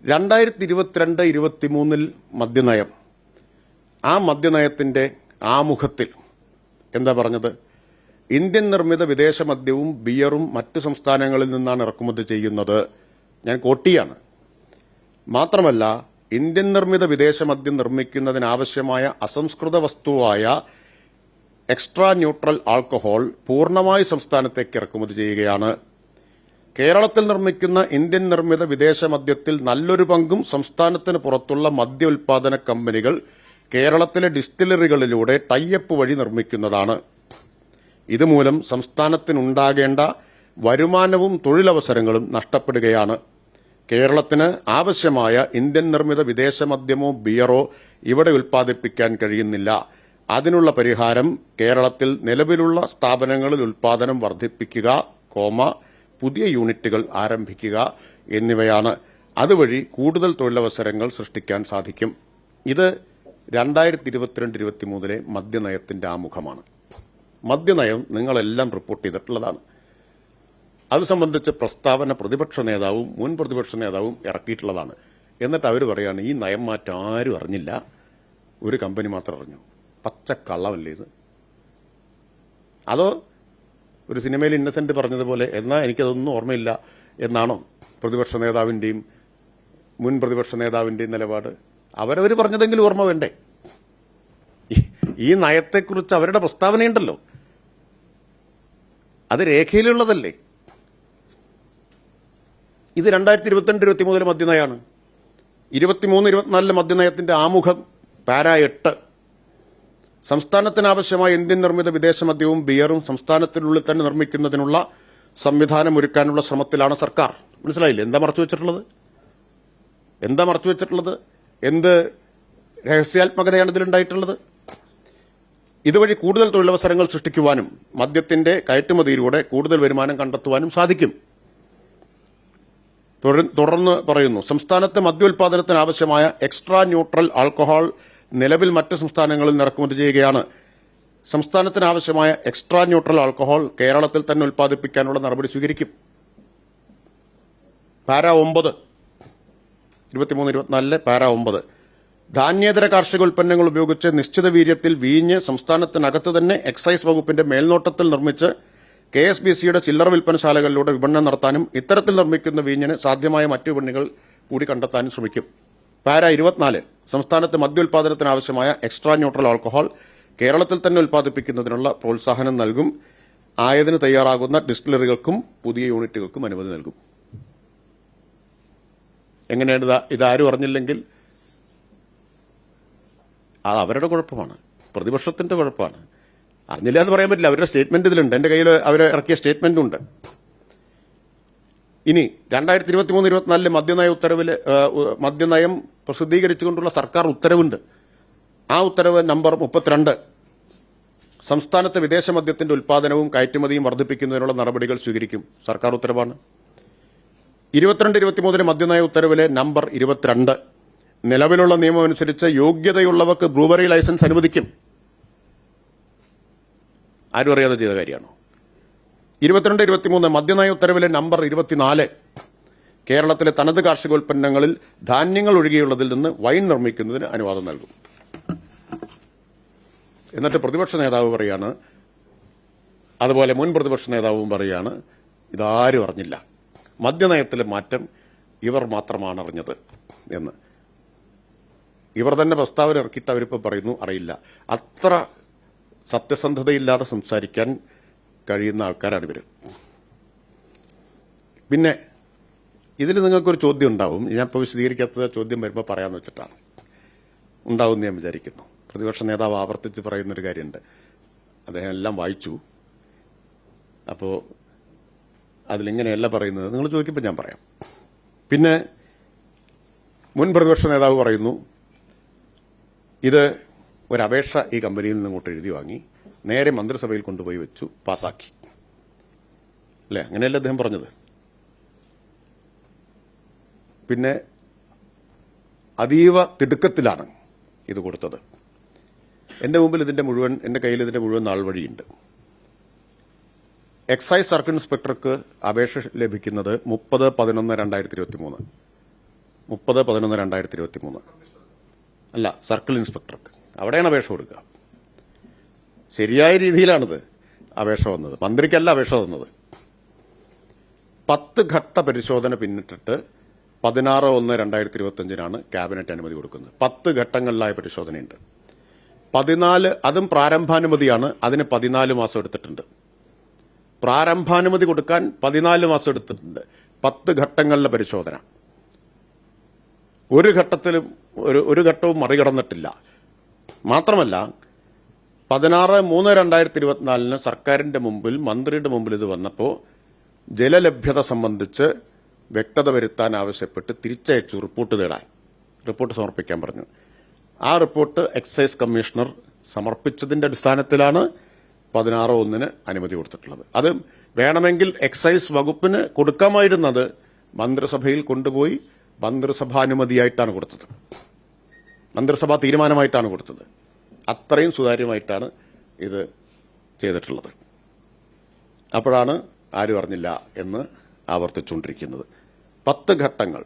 2022-23 മദ്യനയം, ആ മദ്യനയത്തിന്റെ ആമുഖത്തിൽ എന്താ പറഞ്ഞത്? ഇന്ത്യൻ നിർമ്മിത വിദേശ മദ്യവും ബിയറും മറ്റ് സംസ്ഥാനങ്ങളിൽ നിന്നാണ് ഇറക്കുമതി ചെയ്യുന്നത്. ഞാൻ കോട്ടിയാണ്. മാത്രമല്ല, ഇന്ത്യൻ നിർമ്മിത വിദേശ മദ്യം നിർമ്മിക്കുന്നതിനാവശ്യമായ അസംസ്കൃത വസ്തുവായ എക്സ്ട്രാ ന്യൂട്രൽ ആൽക്കഹോൾ പൂർണ്ണമായി സംസ്ഥാനത്തേക്ക് ഇറക്കുമതി ചെയ്യുകയാണ്. കേരളത്തിൽ നിർമ്മിക്കുന്ന ഇന്ത്യൻ നിർമ്മിത വിദേശ മദ്യത്തിൽ നല്ലൊരു പങ്കും സംസ്ഥാനത്തിന് പുറത്തുള്ള മദ്യ ഉൽപാദന കമ്പനികൾ കേരളത്തിലെ ഡിസ്റ്റിലറികളിലൂടെ ടൈഅപ്പ് വഴി നിർമ്മിക്കുന്നതാണ്. ഇതുമൂലം സംസ്ഥാനത്തിനുണ്ടാകേണ്ട വരുമാനവും തൊഴിലവസരങ്ങളും നഷ്ടപ്പെടുകയാണ്. കേരളത്തിന് ആവശ്യമായ ഇന്ത്യൻ നിർമ്മിത വിദേശ മദ്യമോ ബിയറോ ഇവിടെ ഉൽപ്പാദിപ്പിക്കാൻ കഴിയുന്നില്ല. അതിനുള്ള പരിഹാരം കേരളത്തിൽ നിലവിലുള്ള സ്ഥാപനങ്ങളിൽ ഉൽപ്പാദനം വർദ്ധിപ്പിക്കുക, പുതിയ യൂണിറ്റുകൾ ആരംഭിക്കുക എന്നിവയാണ്. അതുവഴി കൂടുതൽ തൊഴിലവസരങ്ങൾ സൃഷ്ടിക്കാൻ സാധിക്കും. ഇത് 2022-23 മദ്യനയത്തിന്റെ ആമുഖമാണ്. മദ്യനയം നിങ്ങളെല്ലാം റിപ്പോർട്ട് ചെയ്തിട്ടുള്ളതാണ്. അത് സംബന്ധിച്ച് പ്രസ്താവന പ്രതിപക്ഷ നേതാവും മുൻ പ്രതിപക്ഷ നേതാവും ഇറക്കിയിട്ടുള്ളതാണ്. എന്നിട്ട് അവർ പറയാണ് ഈ നയം മാറ്റം ആരും അറിഞ്ഞില്ല, ഒരു കമ്പനി മാത്രം അറിഞ്ഞു. പച്ചക്കള്ളമല്ലേ ഇത്? അതോ ഒരു സിനിമയിൽ ഇന്നസെന്റ് പറഞ്ഞതുപോലെ എന്നാൽ എനിക്കതൊന്നും ഓർമ്മയില്ല എന്നാണോ പ്രതിപക്ഷ നേതാവിന്റെയും മുൻ പ്രതിപക്ഷ നേതാവിന്റെയും നിലപാട്? അവരവർ പറഞ്ഞതെങ്കിലും ഓർമ്മ വേണ്ടേ? ഈ നയത്തെക്കുറിച്ച് അവരുടെ പ്രസ്താവനയുണ്ടല്ലോ, അത് രേഖയിലുള്ളതല്ലേ? ഇത് 2022-23 മദ്യനയമാണ്. 23-24 മദ്യനയത്തിന്റെ ആമുഖം പാര 8. സംസ്ഥാനത്തിനാവശ്യമായ ഇന്ത്യൻ നിർമ്മിത വിദേശ മദ്യവും ബിയറും സംസ്ഥാനത്തിനുള്ളിൽ തന്നെ നിർമ്മിക്കുന്നതിനുള്ള സംവിധാനം ഒരുക്കാനുള്ള ശ്രമത്തിലാണ് സർക്കാർ. മനസ്സിലായില്ലേ എന്താ മറച്ചുവെച്ചിട്ടുള്ളത്? എന്ത് രഹസ്യാത്മകതയാണ് ഇതിലുണ്ടായിട്ടുള്ളത്? ഇതുവഴി കൂടുതൽ തൊഴിലവസരങ്ങൾ സൃഷ്ടിക്കുവാനും മദ്യത്തിന്റെ കയറ്റുമതിയിലൂടെ കൂടുതൽ വരുമാനം കണ്ടെത്തുവാനും സാധിക്കും. തുടർന്ന് പറയുന്നു, സംസ്ഥാനത്തെ മദ്യോൽപാദനത്തിന് ആവശ്യമായ എക്സ്ട്രാ ന്യൂട്രൽ ആൽക്കഹോൾ നിലവിൽ മറ്റ് സംസ്ഥാനങ്ങളിൽ ഇറക്കുമതി ചെയ്യുകയാണ്. സംസ്ഥാനത്തിനാവശ്യമായ എക്സ്ട്രാ ന്യൂട്രൽ ആൽക്കഹോൾ കേരളത്തിൽ തന്നെ ഉൽപ്പാദിപ്പിക്കാനുള്ള നടപടി സ്വീകരിക്കും. പാര 9, 23-24 പാര 9. ധാന്യേതര കാർഷിക ഉൽപ്പന്നങ്ങൾ ഉപയോഗിച്ച് നിശ്ചിത വീര്യത്തിൽ വീഞ്ഞ് സംസ്ഥാനത്തിനകത്ത് തന്നെ എക്സൈസ് വകുപ്പിന്റെ മേൽനോട്ടത്തിൽ നിർമ്മിച്ച് KSBCയുടെ ചില്ലറ വിൽപ്പനശാലകളിലൂടെ വിപണനം നടത്താനും ഇത്തരത്തിൽ നിർമ്മിക്കുന്ന വീഞ്ഞിന് സാധ്യമായ മറ്റു വിപണികൾ കൂടി കണ്ടെത്താനും ശ്രമിക്കും. പാര 24. സംസ്ഥാനത്ത് മദ്യോൽപാദനത്തിനാവശ്യമായ എക്സ്ട്രാ ന്യൂട്രൽ ആൽക്കഹോൾ കേരളത്തിൽ തന്നെ ഉൽപ്പാദിപ്പിക്കുന്നതിനുള്ള പ്രോത്സാഹനം നൽകും. ആയതിന് തയ്യാറാകുന്ന ഡിസ്റ്റിലറികൾക്കും പുതിയ യൂണിറ്റുകൾക്കും അനുമതി നൽകും. എങ്ങനെയാണ് ഇതാരും അറിഞ്ഞില്ലെങ്കിൽ അത് അവരുടെ കുഴപ്പമാണ്, പ്രതിപക്ഷത്തിന്റെ കുഴപ്പമാണ്. അറിഞ്ഞില്ല എന്ന് പറയാൻ പറ്റില്ല. അവരുടെ സ്റ്റേറ്റ്മെന്റ് ഇതിലുണ്ട്, എന്റെ കയ്യിൽ അവർ ഇറക്കിയ സ്റ്റേറ്റ്മെന്റ് ഉണ്ട്. ഇനി 2023-24 മദ്യനയം പ്രസിദ്ധീകരിച്ചുകൊണ്ടുള്ള സർക്കാർ ഉത്തരവുണ്ട്. ആ ഉത്തരവ് നമ്പർ 32. സംസ്ഥാനത്തെ വിദേശ മദ്യത്തിന്റെ ഉൽപ്പാദനവും കയറ്റുമതിയും വർദ്ധിപ്പിക്കുന്നതിനുള്ള നടപടികൾ സ്വീകരിക്കും. സർക്കാർ ഉത്തരവാണ്. 22-23 മദ്യനയ ഉത്തരവിലെ നമ്പർ 22. നിലവിലുള്ള നിയമമനുസരിച്ച് യോഗ്യതയുള്ളവർക്ക് ബ്രൂവറി ലൈസൻസ് അനുവദിക്കും. ആരും അറിയാതെ ചെയ്ത കാര്യമാണോ? 22-23 മദ്യനയ ഉത്തരവിലെ നമ്പർ 24. കേരളത്തിലെ തനത് കാർഷികോൽപ്പന്നങ്ങളിൽ ധാന്യങ്ങൾ ഒഴികെയുള്ളതിൽ നിന്ന് വൈൻ നിർമ്മിക്കുന്നതിന് അനുവാദം നൽകും. എന്നിട്ട് പ്രതിപക്ഷ നേതാവ് പറയാണ്, അതുപോലെ മുൻ പ്രതിപക്ഷ നേതാവും പറയാണ്, ഇതാരും അറിഞ്ഞില്ല, മദ്യനയത്തിലെ മാറ്റം ഇവർ മാത്രമാണ് അറിഞ്ഞത് എന്ന്. ഇവർ തന്നെ പ്രസ്താവന ഇറക്കിയിട്ട് അവരിപ്പോൾ പറയുന്നു അറിയില്ല. അത്ര സത്യസന്ധതയില്ലാതെ സംസാരിക്കാൻ കഴിയുന്ന ആൾക്കാരാണ് ഇവർ. പിന്നെ ഇതിൽ നിങ്ങൾക്കൊരു ചോദ്യം ഉണ്ടാവും, ഞാൻ ഇപ്പോൾ വിശദീകരിക്കാത്ത ചോദ്യം വരുമ്പോൾ പറയാമെന്ന് വെച്ചിട്ടാണ്. ഉണ്ടാവും ഞാൻ വിചാരിക്കുന്നു. പ്രതിപക്ഷ നേതാവ് ആവർത്തിച്ച് പറയുന്നൊരു കാര്യമുണ്ട്, അദ്ദേഹം എല്ലാം വായിച്ചു, അപ്പോൾ അതിലിങ്ങനെയല്ല പറയുന്നത്. നിങ്ങൾ ചോദിക്കുമ്പോൾ ഞാൻ പറയാം. പിന്നെ മുൻ പ്രതിപക്ഷ നേതാവ് പറയുന്നു, ഇത് ഒരപേക്ഷ ഈ കമ്പനിയിൽ നിന്ന് ഇങ്ങോട്ട് എഴുതി വാങ്ങി നേരെ മന്ത്രിസഭയിൽ കൊണ്ടുപോയി വെച്ചു, പാസാക്കി. അല്ലേ? അങ്ങനെയല്ല അദ്ദേഹം പറഞ്ഞത്. പിന്നെ അതീവ തിടുക്കത്തിലാണ് ഇത് കൊടുത്തത്. എന്റെ കയ്യിൽ ഇതിന്റെ മുഴുവൻ നാൾ വഴിയുണ്ട്. എക്സൈസ് സർക്കിൾ ഇൻസ്പെക്ടർക്ക് അപേക്ഷ ലഭിക്കുന്നത് 30/11/2023. 30/11/2023. അല്ല, സർക്കിൾ ഇൻസ്പെക്ടർക്ക് അവിടെയാണ് അപേക്ഷ കൊടുക്കുക. ശരിയായ രീതിയിലാണിത് അപേക്ഷ വന്നത്, മന്ത്രിക്കല്ല അപേക്ഷ തന്നത്. 10 ഘട്ട പരിശോധന പിന്നിട്ടിട്ട് 16/1/2025 ക്യാബിനറ്റ് അനുമതി കൊടുക്കുന്നത്. 10 ഘട്ടങ്ങളിലായ പരിശോധനയുണ്ട്. 14, അതും പ്രാരംഭാനുമതിയാണ്, അതിന് 14 മാസം എടുത്തിട്ടുണ്ട്. പ്രാരംഭാനുമതി കൊടുക്കാൻ 14 മാസം എടുത്തിട്ടുണ്ട്. 10 ഘട്ടങ്ങളിലെ പരിശോധന ഒരു ഘട്ടവും മറികടന്നിട്ടില്ല. മാത്രമല്ല 16/3/2024 സർക്കാരിന്റെ മുമ്പിൽ, മന്ത്രിയുടെ മുമ്പിൽ ഇത് വന്നപ്പോൾ ജലലഭ്യത സംബന്ധിച്ച് വ്യക്തത വരുത്താൻ ആവശ്യപ്പെട്ട് തിരിച്ചയച്ചു റിപ്പോർട്ട് സമർപ്പിക്കാൻ പറഞ്ഞു. ആ റിപ്പോർട്ട് എക്സൈസ് കമ്മീഷണർ സമർപ്പിച്ചതിന്റെ അടിസ്ഥാനത്തിലാണ് 16/1 അനുമതി കൊടുത്തിട്ടുള്ളത്. അത് വേണമെങ്കിൽ എക്സൈസ് വകുപ്പിന് കൊടുക്കാമായിരുന്നത് മന്ത്രിസഭയിൽ കൊണ്ടുപോയി മന്ത്രിസഭാനുമതിയായിട്ടാണ് കൊടുത്തത്, മന്ത്രിസഭാ തീരുമാനമായിട്ടാണ് കൊടുത്തത്. അത്രയും സുതാര്യമായിട്ടാണ് ഇത് ചെയ്തിട്ടുള്ളത്. അപ്പോഴാണ് ആരും അറിഞ്ഞില്ല എന്ന് ആവർത്തിച്ചുകൊണ്ടിരിക്കുന്നത്. 10 ഘട്ടങ്ങൾ